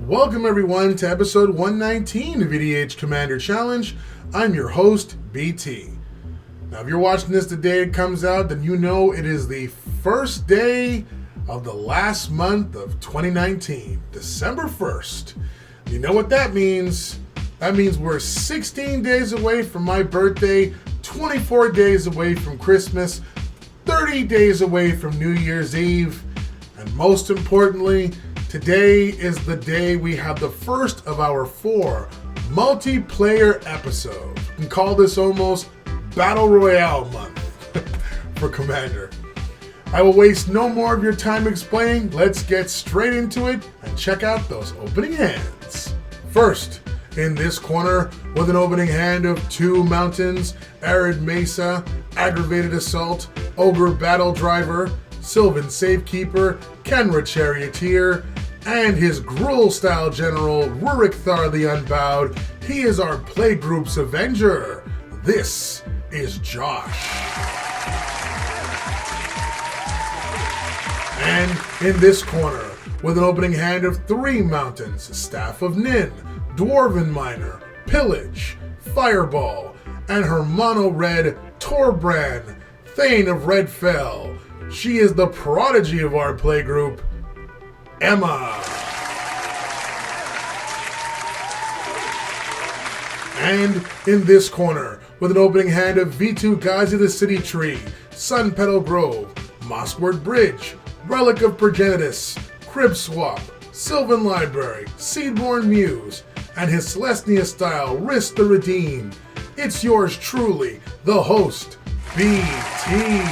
Welcome everyone to episode 119 of EDH Commander Challenge. I'm your host, BT. Now if you're watching this the day it comes out, then you know it is the first day of the last month of 2019, December 1st. You know what that means? That means we're 16 days away from my birthday, 24 days away from Christmas, 30 days away from New Year's Eve, and most importantly, today is the day we have the first of our 4 multiplayer episodes. We can call this almost Battle Royale month for Commander. I will waste no more of your time explaining. Let's get straight into it and check out those opening hands. First, in this corner, with an opening hand of 2 mountains, Arid Mesa, Aggravated Assault, Ogre Battle Driver, Sylvan Safekeeper, Kenra Charioteer, and his Gruul Style General, Ruric Thar the Unbowed. He is our Playgroup's Avenger. This is Josh. And in this corner, with an opening hand of 3 mountains, Staff of Nin, Dwarven Miner, Pillage, Fireball, and her mono-red Torbran, Thane of Redfell. She is the prodigy of our playgroup, Emma. And in this corner, with an opening hand of V2 Gazi the City Tree, Sun Petal Grove, Mossward Bridge, Relic of Progenitus, Crib Swap, Sylvan Library, Seedborn Muse, and his Selesnya style Rhys the Redeemed. It's yours truly, the host, BT.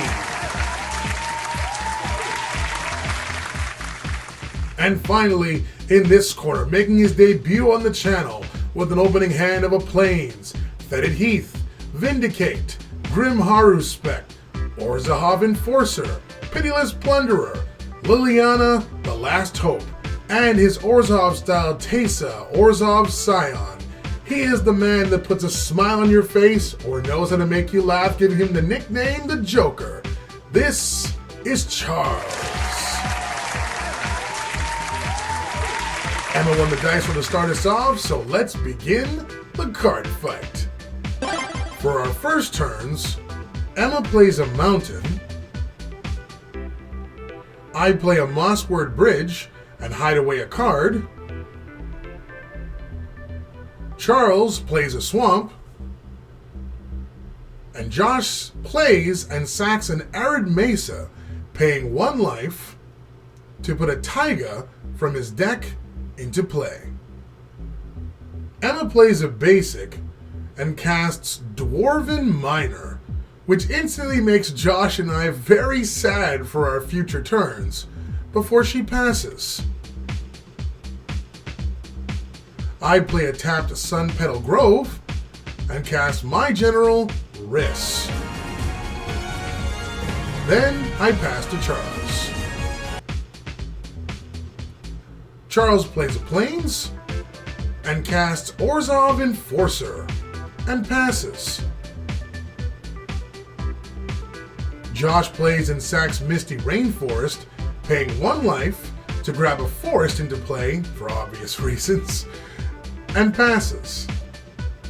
And finally, in this corner, making his debut on the channel with an opening hand of a Plains, Fetid Heath, Vindicate, Grim Haruspect, Orzhov Enforcer, Pitiless Plunderer, Liliana, The Last Hope, and his Orzhov style Teysa, Orzhov Scion. He is the man that puts a smile on your face or knows how to make you laugh, giving him the nickname the Joker. This is Charles. Emma won the dice to start us off, so let's begin the card fight. For our first turns, Emma plays a mountain, I play a Mossward Bridge and hide away a card, Charles plays a swamp, and Josh plays and sacks an Arid Mesa, paying 1 life to put a Taiga from his deck into play. Emma plays a basic and casts Dwarven Miner, which instantly makes Josh and I very sad for our future turns, before she passes. I play a tapped Sun Petal Grove and cast my general, Rhys. Then I pass to Charles. Charles plays a Plains and casts Orzhov Enforcer and passes. Josh plays and sacks Misty Rainforest, paying 1 life to grab a forest into play, for obvious reasons, and passes.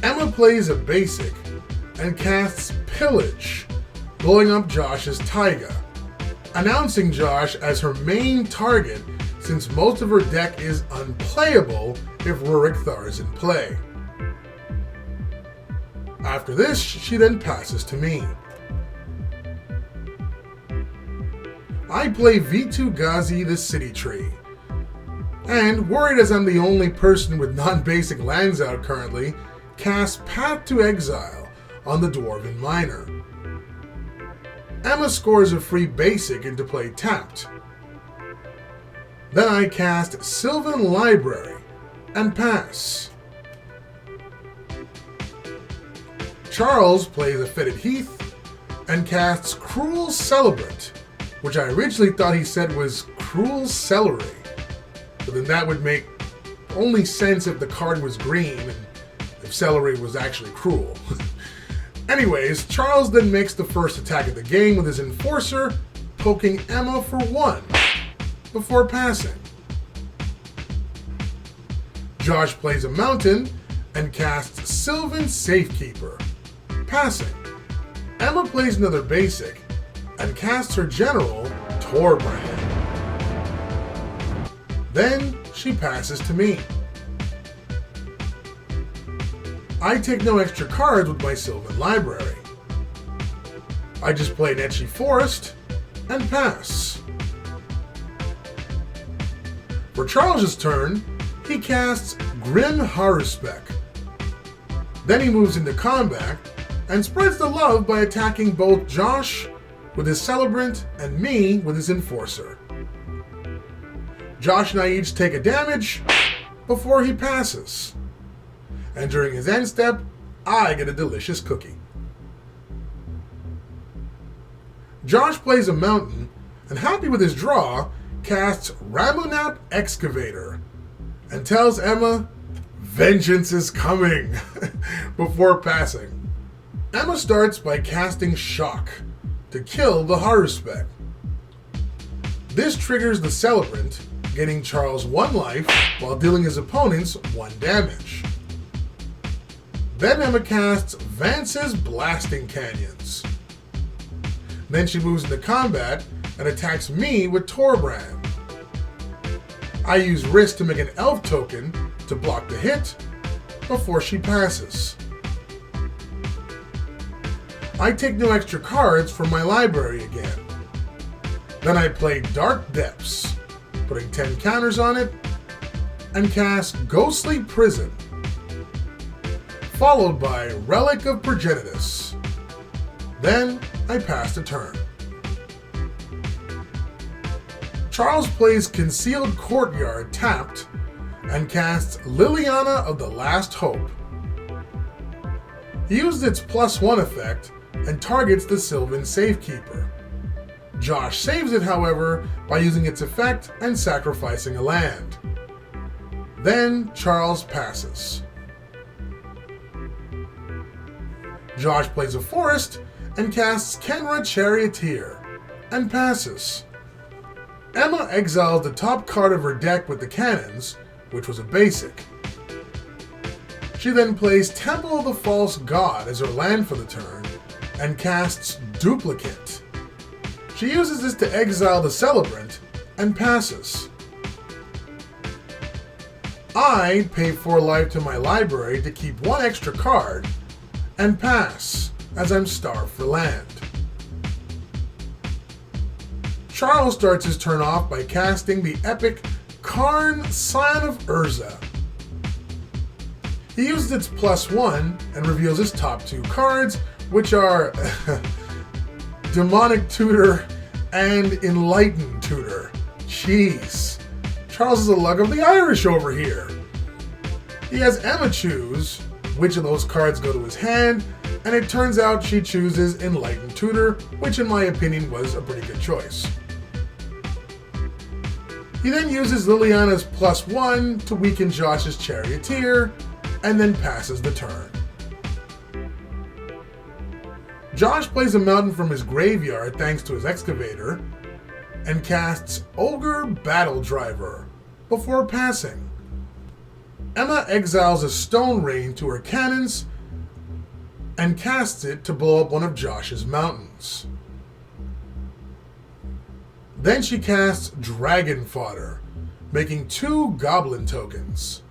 Emma plays a basic and casts Pillage, blowing up Josh's Taiga, announcing Josh as her main target since most of her deck is unplayable if Ruric Thar is in play. After this, she then passes to me. I play V2 Gazi the City Tree, and worried as I'm the only person with non-basic lands out currently, cast Path to Exile on the Dwarven Miner. Emma scores a free basic into play tapped. Then I cast Sylvan Library and pass. Charles plays a Fetid Heath and casts Cruel Celebrant, which I originally thought he said was Cruel Celery, but then that would make only sense if the card was green and if celery was actually cruel. Anyways, Charles then makes the first attack of the game with his Enforcer, poking Emma for 1 before passing. Josh plays a mountain and casts Sylvan Safekeeper, passing. Emma plays another basic and casts her general, Torbran. Then she passes to me. I take no extra cards with my Sylvan library. I just play an Etchy Forest and pass. For Charles's turn, he casts Grim Haruspec. Then he moves into combat and spreads the love by attacking both Josh with his Celebrant and me with his Enforcer. Josh and I each take a damage before he passes. And during his end step, I get a delicious cookie. Josh plays a mountain and, happy with his draw, casts Ramunap Excavator and tells Emma, vengeance is coming, before passing. Emma starts by casting Shock to kill the Haruspec. This triggers the Celebrant, getting Charles 1 life while dealing his opponents 1 damage. Then Emma casts Vance's Blasting Canyons. Then she moves into combat and attacks me with Torbran. I use Rhys to make an elf token to block the hit before she passes. I take no extra cards from my library again. Then I play Dark Depths, putting 10 counters on it, and cast Ghostly Prison, followed by Relic of Progenitus. Then I pass the turn. Charles plays Concealed Courtyard tapped and casts Liliana of the Last Hope. He uses its +1 effect and targets the Sylvan Safekeeper. Josh saves it, however, by using its effect and sacrificing a land. Then Charles passes. Josh plays a forest and casts Kenra Charioteer and passes. Emma exiles the top card of her deck with the cannons, which was a basic. She then plays Temple of the False God as her land for the turn and casts Duplicate. She uses this to exile the Celebrant and passes. I pay 4 life to my library to keep 1 extra card and pass, as I'm starved for land. Charles starts his turn off by casting the epic Karn, Scion of Urza. He uses its +1 and reveals his top 2 cards, which are Demonic Tutor and Enlightened Tutor. Jeez. Charles is a lug of the Irish over here. He has Emma choose which of those cards go to his hand, and it turns out she chooses Enlightened Tutor, which in my opinion was a pretty good choice. He then uses Liliana's +1 to weaken Josh's Charioteer, and then passes the turn. Josh plays a mountain from his graveyard thanks to his excavator, and casts Ogre Battle Driver before passing. Emma exiles a Stone Rain to her cannons and casts it to blow up one of Josh's mountains. Then she casts Dragon Fodder, making 2 Goblin tokens.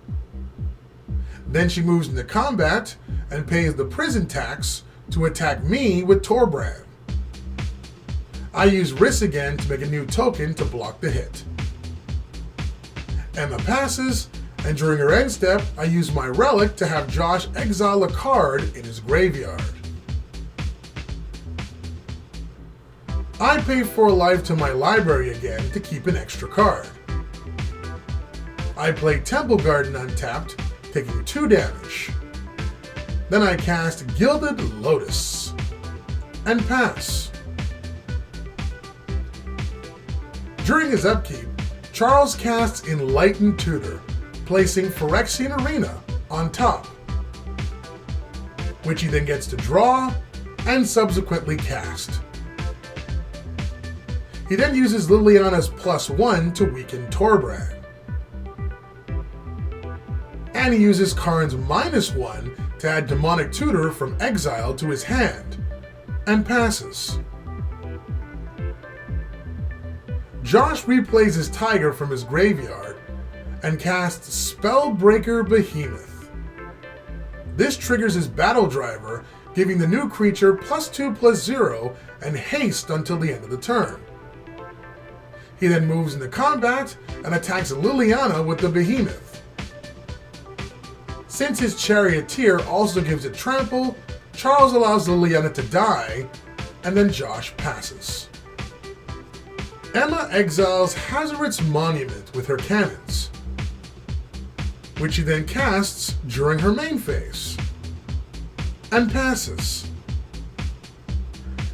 Then she moves into combat and pays the prison tax to attack me with Torbran. I use Rhys again to make a new token to block the hit. Emma passes, and during her end step, I use my relic to have Josh exile a card in his graveyard. I pay 4 life to my library again to keep an extra card. I play Temple Garden untapped, taking 2 damage. Then I cast Gilded Lotus and pass. During his upkeep, Charles casts Enlightened Tutor, placing Phyrexian Arena on top, which he then gets to draw and subsequently cast. He then uses Liliana's +1 to weaken Torbran. Then he uses Karn's -1 to add Demonic Tutor from exile to his hand, and passes. Josh replays his Tiger from his graveyard and casts Spellbreaker Behemoth. This triggers his Battle Driver, giving the new creature +2/+0 and haste until the end of the turn. He then moves into combat and attacks Liliana with the Behemoth. Since his Charioteer also gives it trample, Charles allows Liliana to die, and then Josh passes. Emma exiles Hazoret's Monument with her cannons, which she then casts during her main phase, and passes.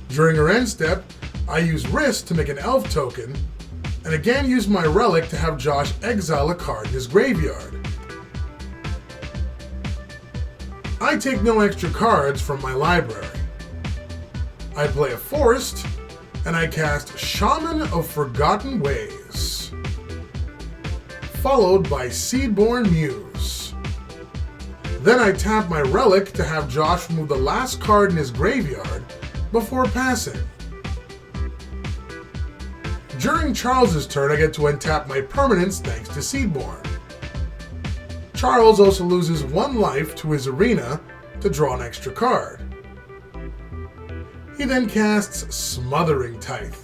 During her end step, I use Rhys to make an elf token, and again use my relic to have Josh exile a card in his graveyard. I take no extra cards from my library. I play a forest, and I cast Shaman of Forgotten Ways, followed by Seedborn Muse. Then I tap my relic to have Josh remove the last card in his graveyard before passing. During Charles's turn, I get to untap my permanents thanks to Seedborn. Charles also loses 1 life to his arena to draw an extra card. He then casts Smothering Tithe.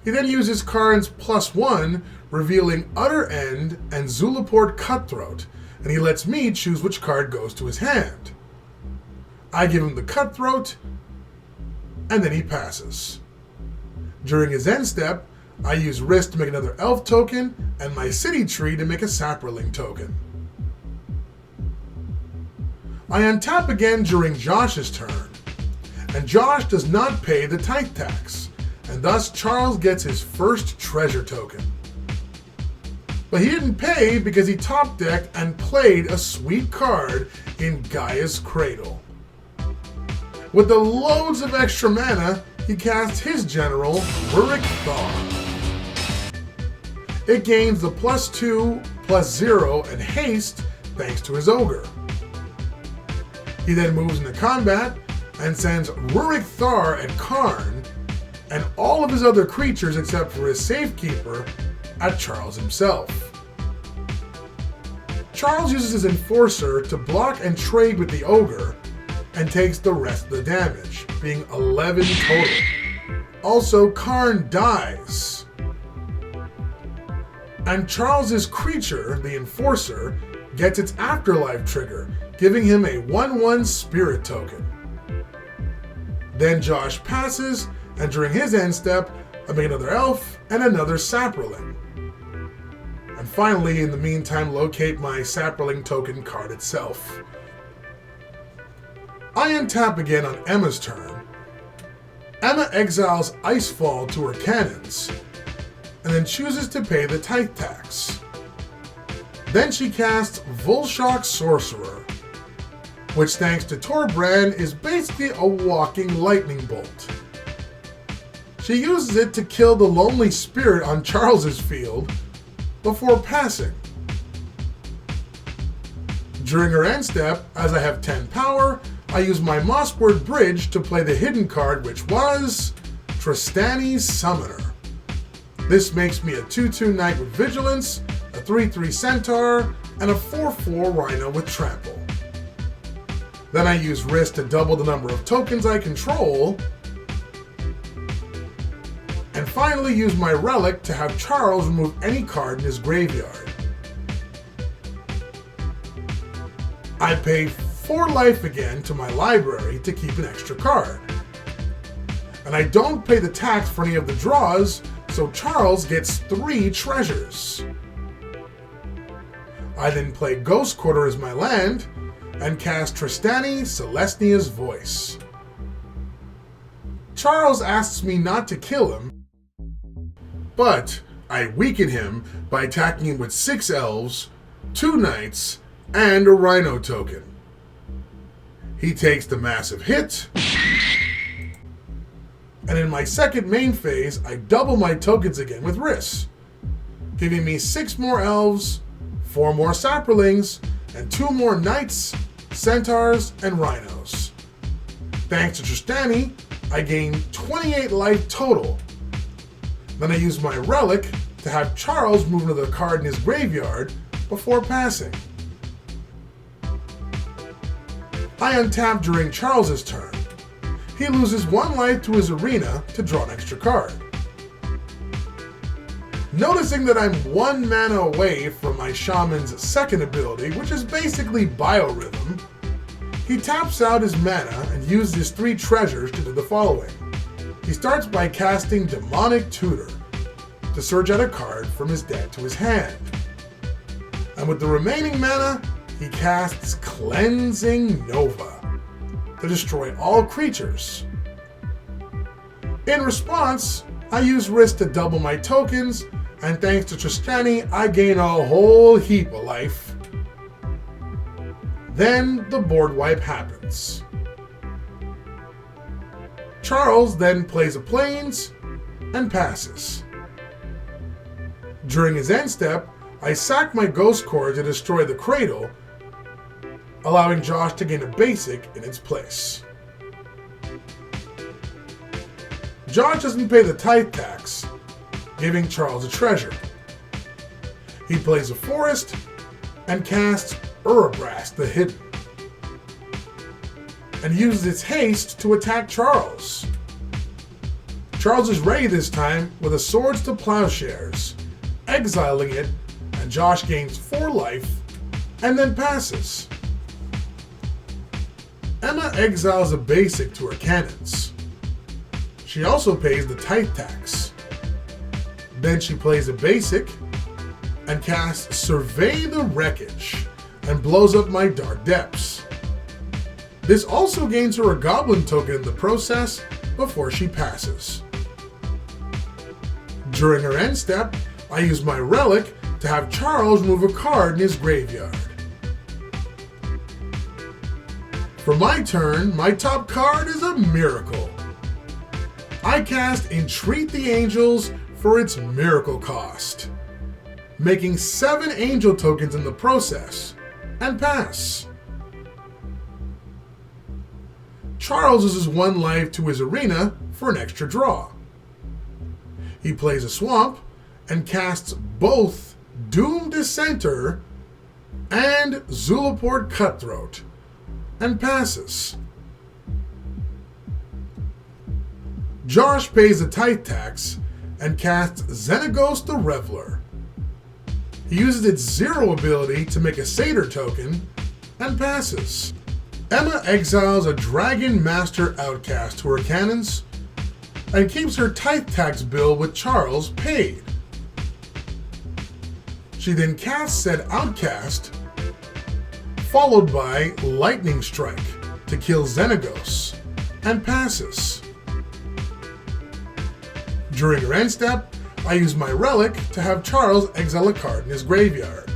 He then uses Karn's +1, revealing Utter End and Zulaport Cutthroat, and he lets me choose which card goes to his hand. I give him the Cutthroat, and then he passes. During his end step, I use Rhys to make another elf token, and my City Tree to make a Saproling token. I untap again during Josh's turn, and Josh does not pay the Tithe tax, and thus Charles gets his first treasure token. But he didn't pay because he top-decked and played a sweet card in Gaia's Cradle. With the loads of extra mana, he casts his general, Ruric Thar. It gains the +2/+0 and haste thanks to his ogre. He then moves into combat and sends Ruric Thar at Karn and all of his other creatures except for his Safekeeper at Charles himself. Charles uses his Enforcer to block and trade with the ogre and takes the rest of the damage, being 11 total. Also, Karn dies. And Charles's creature, the Enforcer, gets its Afterlife trigger, giving him a 1/1 Spirit token. Then Josh passes, and during his end step, I make another elf and another Saproling. And finally, in the meantime, locate my Saproling token card itself. I untap again on Emma's turn. Emma exiles Icefall to her cannons, and then chooses to pay the Tithe tax. Then she casts Volshock Sorcerer, which thanks to Torbran is basically a walking lightning bolt. She uses it to kill the Lonely Spirit on Charles's field before passing. During her end step, as I have 10 power, I use my Mossword Bridge to play the hidden card, which was Tristani's Summoner. This makes me a 2/2 Knight with Vigilance, a 3/3 Centaur, and a 4/4 Rhino with Trample. Then I use Rhys to double the number of tokens I control, and finally use my Relic to have Charles remove any card in his graveyard. I pay 4 life again to my library to keep an extra card. And I don't pay the tax for any of the draws, so Charles gets 3 treasures. I then play Ghost Quarter as my land, and cast Tristani, Selesnya's Voice. Charles asks me not to kill him, but I weaken him by attacking him with 6 elves, 2 knights, and a Rhino token. He takes the massive hit, and in my second main phase, I double my tokens again with Rhys, giving me 6 more elves, 4 more saprolings, and 2 more knights, centaurs, and rhinos. Thanks to Tristani, I gain 28 life total. Then I use my relic to have Charles move another card in his graveyard before passing. I untap during Charles's turn. He loses 1 life to his arena to draw an extra card. Noticing that I'm 1 mana away from my shaman's second ability, which is basically Biorhythm, he taps out his mana and uses his 3 treasures to do the following. He starts by casting Demonic Tutor to search out a card from his deck to his hand. And with the remaining mana, he casts Cleansing Nova to destroy all creatures. In response, I use Rhys to double my tokens, and thanks to Tristani, I gain a whole heap of life. Then the board wipe happens. Charles then plays a Plains and passes. During his end step, I sack my Ghost Core to destroy the Cradle, allowing Josh to gain a basic in its place. Josh doesn't pay the tithe tax, giving Charles a treasure. He plays a forest and casts Urabrast the Hidden, and uses its haste to attack Charles. Charles is ready this time with a Swords to Plowshares, exiling it, and Josh gains 4 life and then passes. Emma exiles a basic to her cannons. She also pays the tithe tax. Then she plays a basic and casts Survey the Wreckage and blows up my Dark Depths. This also gains her a Goblin token in the process before she passes. During her end step, I use my relic to have Charles move a card in his graveyard. For my turn, my top card is a Miracle. I cast Entreat the Angels for its Miracle cost, making 7 Angel tokens in the process, and pass. Charles loses 1 life to his arena for an extra draw. He plays a Swamp and casts both Doom Dissenter and Zulaport Cutthroat, and passes. Josh pays the tithe tax and casts Xenagos the Reveler. He uses its 0 ability to make a Satyr token, and passes. Emma exiles a Dragon Master Outcast to her cannons, and keeps her tithe tax bill with Charles paid. She then casts said Outcast, followed by Lightning Strike to kill Xenagos, and passes. During her end step, I use my relic to have Charles exile a card in his graveyard.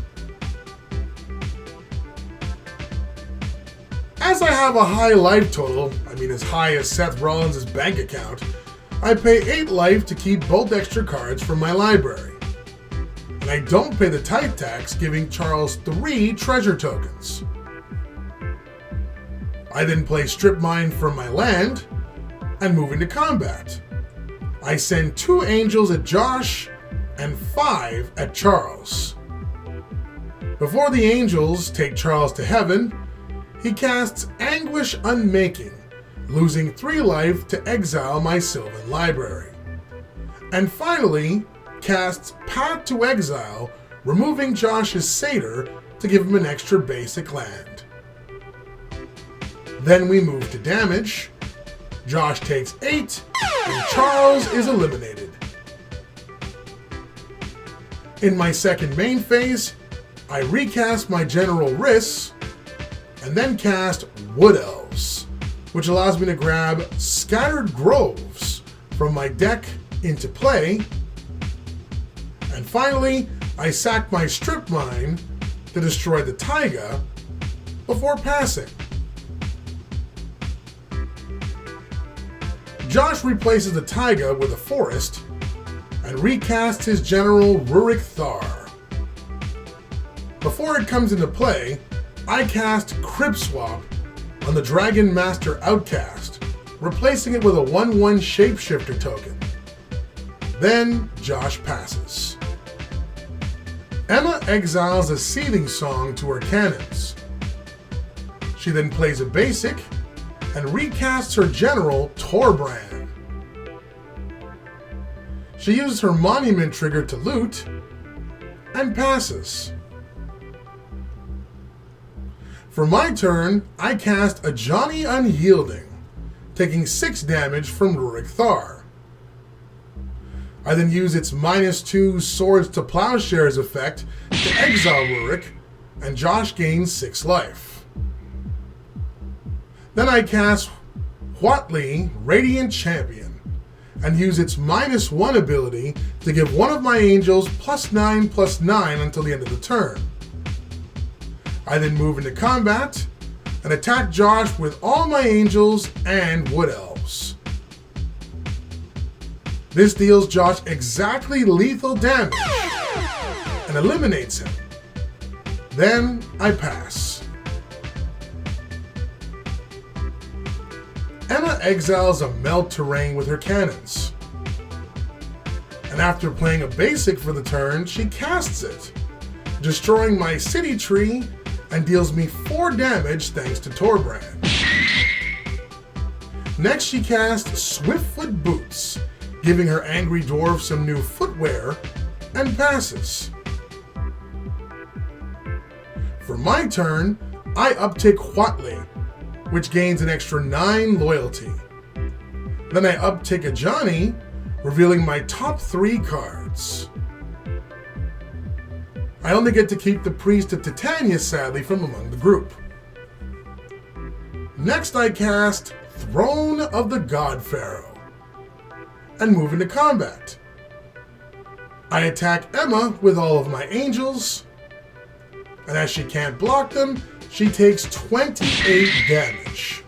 As I have a high life total, as high as Seth Rollins' bank account, I pay 8 life to keep both extra cards from my library. And I don't pay the tithe tax, giving Charles 3 treasure tokens. I then play Strip Mine from my land and move into combat. I send 2 angels at Josh and 5 at Charles. Before the angels take Charles to heaven, he casts Anguish Unmaking, losing 3 life to exile my Sylvan library. And finally, casts Path to Exile, removing Josh's Satyr to give him an extra basic land. Then we move to damage. Josh takes 8, and Charles is eliminated. In my second main phase, I recast my General Rhys, and then cast Wood Elves, which allows me to grab Scattered Groves from my deck into play. And finally, I sack my Strip Mine to destroy the Taiga before passing. Josh replaces the Taiga with a forest and recasts his General Ruric Thar. Before it comes into play, I cast Crib Swap on the Dragon Master Outcast, replacing it with a 1/1 Shapeshifter token. Then Josh passes. Emma exiles a Seething Song to her cannons. She then plays a basic and recasts her general, Torbran. She uses her monument trigger to loot and passes. For my turn, I cast a Johnny Unyielding, taking 6 damage from Ruric Thar. I then use its -2 Swords to Plowshares effect to exile Ruric, and Josh gains 6 life. Then I cast Huatli, Radiant Champion, and use its -1 ability to give one of my angels +9/+9 until the end of the turn. I then move into combat and attack Josh with all my angels and wood elves. This deals Josh exactly lethal damage and eliminates him. Then I pass. Emma exiles a Melt Terrain with her cannons. And after playing a basic for the turn, she casts it, destroying my city tree and deals me 4 damage thanks to Torbran. Next she casts Swiftfoot Boots, giving her angry dwarf some new footwear, and passes. For my turn, I uptick Huatli, which gains an extra 9 loyalty. Then I uptick a Johnny, revealing my top 3 cards. I only get to keep the Priest of Titania, sadly, from among the group. Next I cast Throne of the God Pharaoh and move into combat. I attack Emma with all of my angels, and as she can't block them, she takes 28 damage.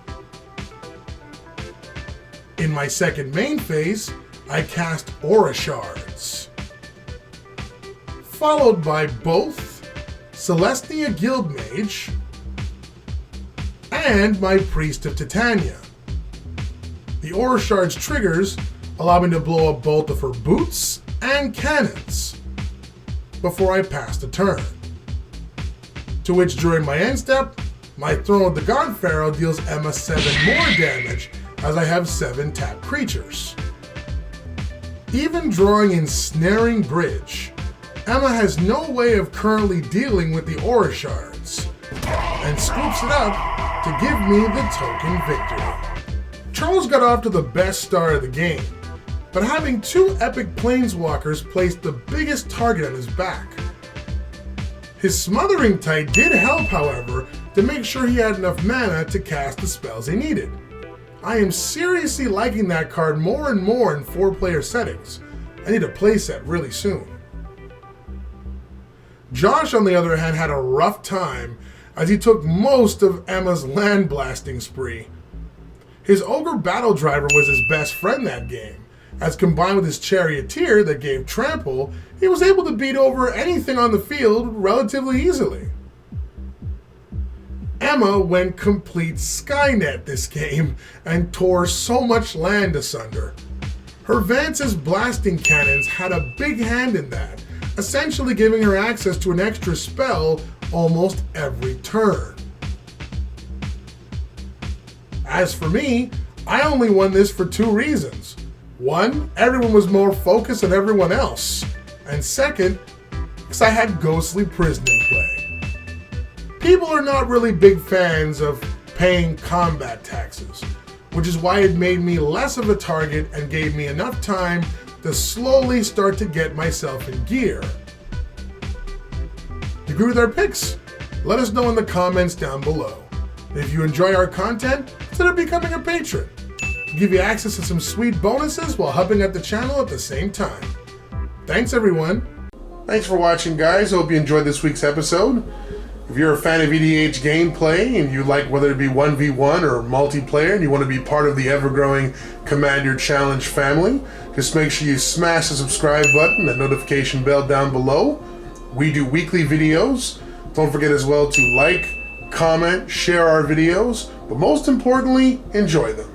In my second main phase, I cast Aura Shards, followed by both Selesnya Guildmage and my Priest of Titania. The Aura Shards triggers allow me to blow up both of her boots and cannons before I pass the turn. To which during my end step, my Throne of the God Pharaoh deals Emma 7 more damage as I have 7 tapped creatures. Even drawing Ensnaring Bridge, Emma has no way of currently dealing with the Aura Shards, and scoops it up to give me the token victory. Charles got off to the best start of the game, but having 2 epic planeswalkers placed the biggest target on his back. His Smothering Tide did help, however, to make sure he had enough mana to cast the spells he needed. I am seriously liking that card more and more in 4-player settings. I need a playset really soon. Josh, on the other hand, had a rough time as he took most of Emma's land blasting spree. His Ogre Battle Driver was his best friend that game, as combined with his Charioteer that gave trample, he was able to beat over anything on the field relatively easily. Emma went complete Skynet this game and tore so much land asunder. Her Vance's blasting cannons had a big hand in that, essentially giving her access to an extra spell almost every turn. As for me, I only won this for 2 reasons. 1, everyone was more focused than everyone else. And second, because I had Ghostly Prison in play. People are not really big fans of paying combat taxes, which is why it made me less of a target and gave me enough time to slowly start to get myself in gear. You agree with our picks? Let us know in the comments down below. And if you enjoy our content, consider becoming a patron. We'll give you access to some sweet bonuses while helping out the channel at the same time. Thanks everyone. Thanks for watching, guys. Hope you enjoyed this week's episode. If you're a fan of EDH gameplay and you like whether it be 1v1 or multiplayer and you want to be part of the ever-growing Commander Challenge family, just make sure you smash the subscribe button and notification bell down below. We do weekly videos Don't forget as well to like, comment, share our videos, but most importantly, enjoy them.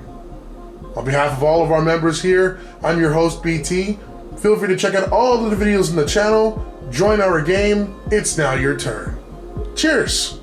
On behalf of all of our members here, I'm your host, BT. Feel free to check out all of the videos in the channel, join our game. It's now your turn. Cheers!